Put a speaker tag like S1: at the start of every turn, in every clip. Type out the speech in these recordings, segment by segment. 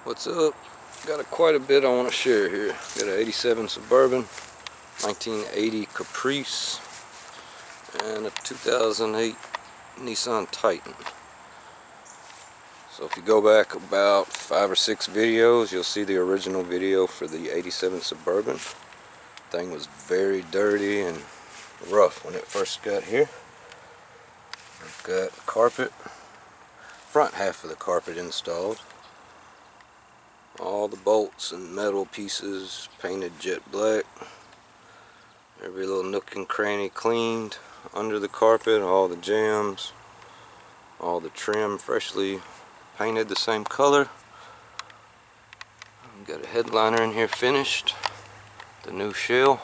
S1: What's up? Got quite a bit I want to share here. Got an 87 Suburban, 1980 Caprice, and a 2008 Nissan Titan. So if you go back about 5 or 6 videos, you'll see the original video for the 87 Suburban. Thing was very dirty and rough when it first got here. I've got carpet, front half of the carpet installed. All the bolts and metal pieces painted jet black. Every little nook and cranny cleaned under the carpet. All the jambs, all the trim freshly painted the same color. Got a headliner in here finished. The new shell.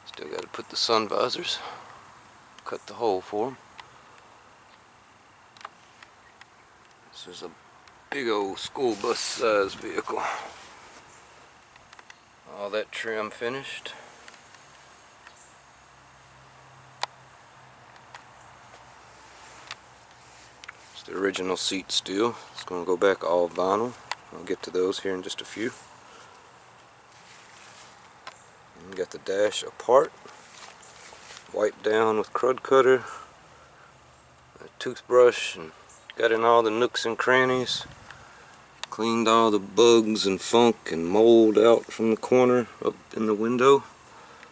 S1: Still got to put the sun visors. Cut the hole for them. This is a big old school bus size vehicle. All that trim finished. It's the original seat still. It's going to go back all vinyl. I'll get to those here in just a few. And got the dash apart, wiped down with crud cutter, a toothbrush, and got in all the nooks and crannies. Cleaned all the bugs and funk and mold out from the corner up in the window.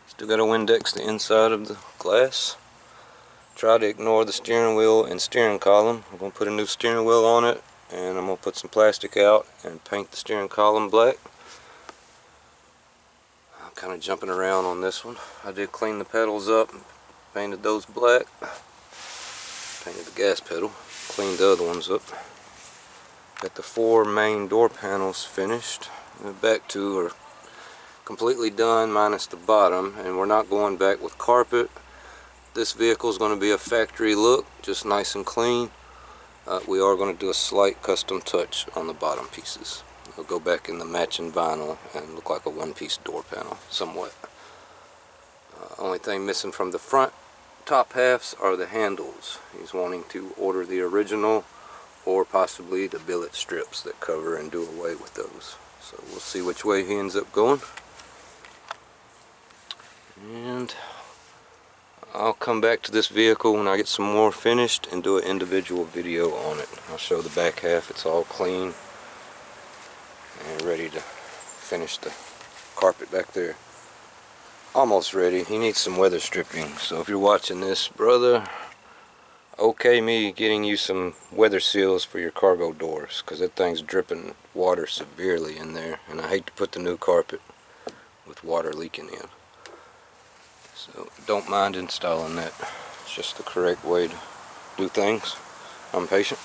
S1: Still got to Windex the inside of the glass. Try to ignore the steering wheel and steering column. I'm going to put a new steering wheel on it, and I'm going to put some plastic out and paint the steering column black. I'm kind of jumping around on this one. I did clean the pedals up, painted those black. Painted the gas pedal, cleaned the other ones up. Got the 4 main door panels finished. The back 2 are completely done minus the bottom, and we're not going back with carpet. This vehicle is going to be a factory look, just nice and clean. We are going to do a slight custom touch on the bottom pieces. It'll go back in the matching vinyl and look like a one-piece door panel somewhat. Only thing missing from the front top halves are the handles. He's wanting to order the original or possibly the billet strips that cover and do away with those. So we'll see which way he ends up going. And I'll come back to this vehicle when I get some more finished and do an individual video on it. I'll show the back half. It's all clean and ready to finish the carpet back there. Almost ready. He needs some weather stripping. So if you're watching this, brother, okay me getting you some weather seals for your cargo doors, because that thing's dripping water severely in there, and I hate to put the new carpet with water leaking in. So don't mind installing that. It's just the correct way to do things. I'm patient.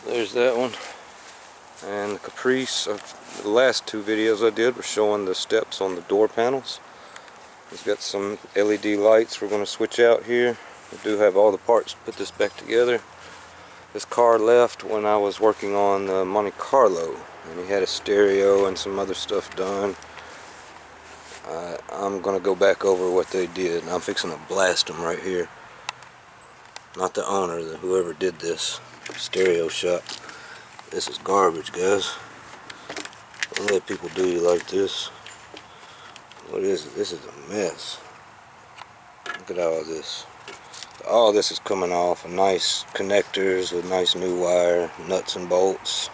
S1: There's that one. And the Caprice, the last 2 videos I did were showing the steps on the door panels. It's got some LED lights we're going to switch out here. We do have all the parts to put this back together. This car left when I was working on the Monte Carlo, and he had a stereo and some other stuff done. I'm going to go back over what they did, and I'm fixing to blast them right here. Not the owner, whoever did this stereo shop. This is garbage, guys. Don't let people do you like this. What is it? This is a mess. Look at all this. All this is coming off. Nice connectors with nice new wire, nuts and bolts.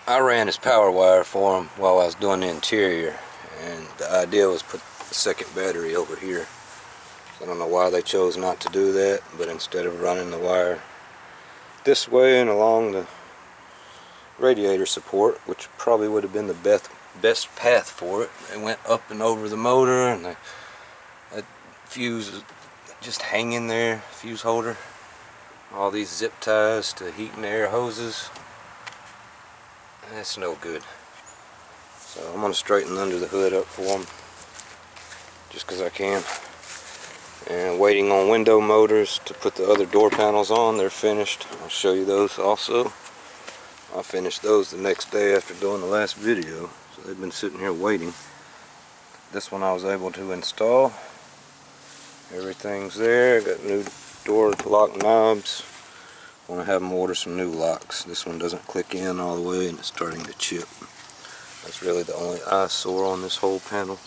S1: I ran his power wire for him while I was doing the interior, and the idea was put the second battery over here. I don't know why they chose not to do that, but instead of running the wire this way and along the radiator support, which probably would have been the best path for it, they went up and over the motor, and that fuse is just hanging there, fuse holder. All these zip ties to heat and air hoses. That's no good. So I'm going to straighten under the hood up for them, just because I can. And waiting on window motors to put the other door panels on. They're finished. I'll show you those also. I finished those the next day after doing the last video. So they've been sitting here waiting. This one I was able to install. Everything's there. Got new door lock knobs. Want to have them order some new locks. This one doesn't click in all the way and it's starting to chip. That's really the only eyesore on this whole panel.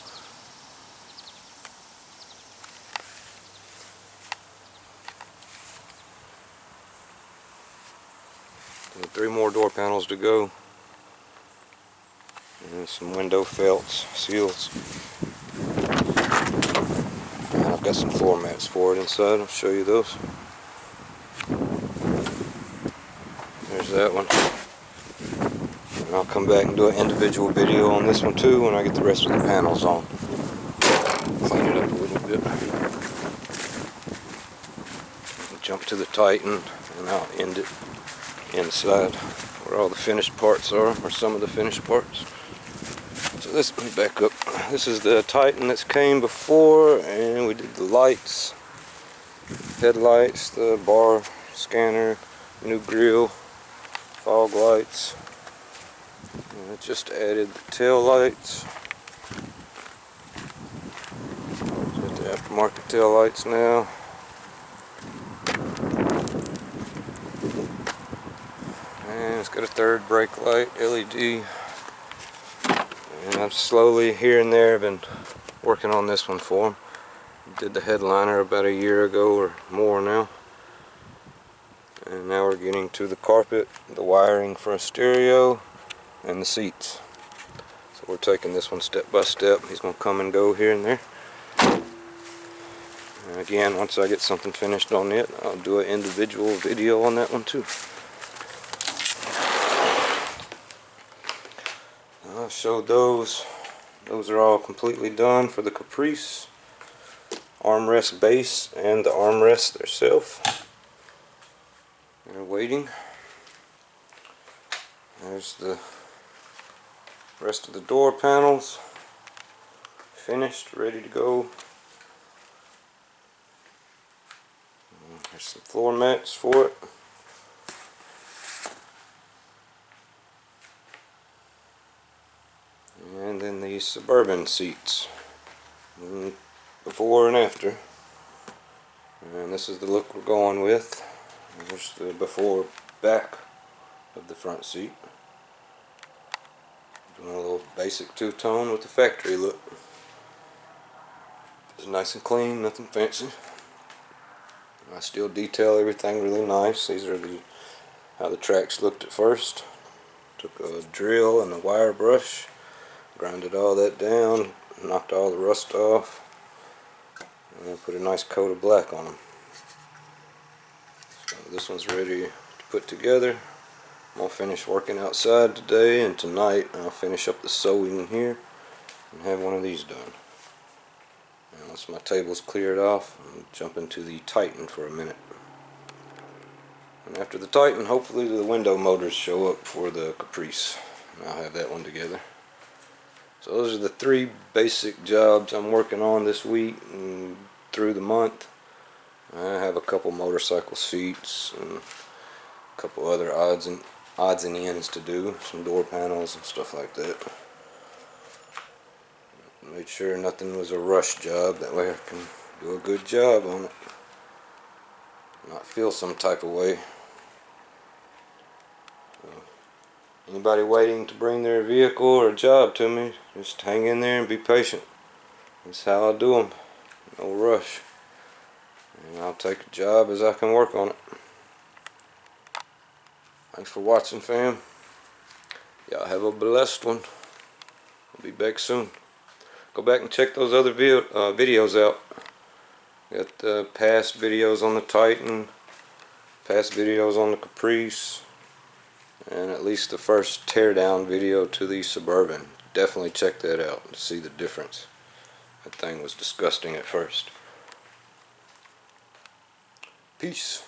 S1: And 3 more door panels to go. And some window felts, seals. And I've got some floor mats for it inside. I'll show you those. There's that one. And I'll come back and do an individual video on this one too when I get the rest of the panels on. Clean it up a little bit. Jump to the Titan and I'll end it inside where all the finished parts are, or some of the finished parts. So let me back up. This is the Titan that's came before, and we did the lights, headlights, the bar scanner, new grille, fog lights. And I just added the tail lights. Got the aftermarket tail lights now. And it's got a third brake light, LED. And I've slowly here and there been working on this one for him. Did the headliner about a year ago or more now. And now we're getting to the carpet, the wiring for a stereo, and the seats. So we're taking this one step by step. He's going to come and go here and there. And again, once I get something finished on it, I'll do an individual video on that one too. I showed those. Those are all completely done for the Caprice armrest base and the armrest themselves. They're waiting. There's the rest of the door panels finished, ready to go. There's some floor mats for it. And then these Suburban seats, before and after. And this is the look we're going with. There's the before back of the front seat. Doing a little basic two-tone with the factory look. It's nice and clean, nothing fancy. I still detail everything really nice. These are how the tracks looked at first. Took a drill and a wire brush, grinded all that down, knocked all the rust off, and then put a nice coat of black on them. So this one's ready to put together. I'm going to finish working outside today, and tonight I'll finish up the sewing here and have one of these done. And once my table's cleared off, I'll jump into the Titan for a minute. And after the Titan, hopefully the window motors show up for the Caprice, and I'll have that one together. So those are the 3 basic jobs I'm working on this week and through the month. I have a couple motorcycle seats and a couple other odds and ends to do, some door panels and stuff like that. Made sure nothing was a rush job, that way I can do a good job on it, not feel some type of way. Anybody waiting to bring their vehicle or job to me, just hang in there and be patient. That's how I do them. No rush. And I'll take a job as I can work on it. Thanks for watching, fam. Y'all have a blessed one. I'll be back soon. Go back and check those other videos out. Got the past videos on the Titan, past videos on the Caprice, and at least the first teardown video to the Suburban. Definitely check that out to see the difference. That thing was disgusting at first. Peace.